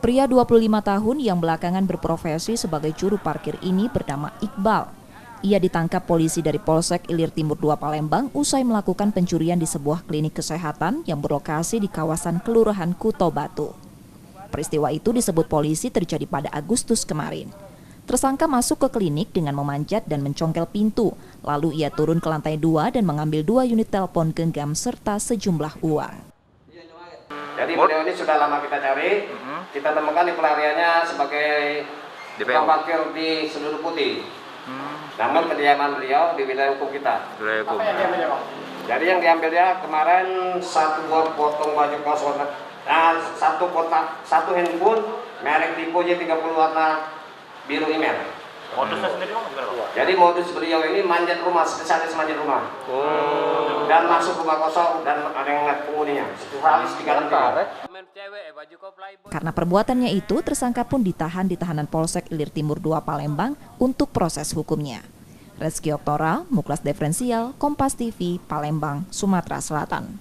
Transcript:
Pria 25 tahun yang belakangan berprofesi sebagai juru parkir ini bernama Iqbal. Ia ditangkap polisi dari Polsek Ilir Timur 2 Palembang usai melakukan pencurian di sebuah klinik kesehatan yang berlokasi di kawasan Kelurahan Kuto Batu. Peristiwa itu disebut polisi terjadi pada Agustus kemarin. Tersangka masuk ke klinik dengan memanjat dan mencongkel pintu, lalu ia turun ke lantai 2 dan mengambil 2 unit telepon genggam serta sejumlah uang. Jadi beliau ini sudah lama kita cari, kita temukan di pelariannya sebagai tukang parkir di Senduro Putih. Namun kediaman beliau di wilayah hukum kita. Apa yang diambil, Bang? Jadi yang diambil dia kemarin satu buah potong baju kos warna, satu kotak, satu handphone merek Vivo J30 warna biru email. Modusnya sendiri Bang gimana, Bang? Jadi modus beliau ini manjat rumah, spesialis manjat rumah. Dan masuk rumah kosong dan ada yang ngeliat penghuninya. Spesialis 3 lantai. Karena perbuatannya itu, tersangka pun ditahan di tahanan Polsek Ilir Timur 2 Palembang untuk proses hukumnya. Rezky Oktora, Muklas Diferensial, Kompas TV, Palembang, Sumatera Selatan.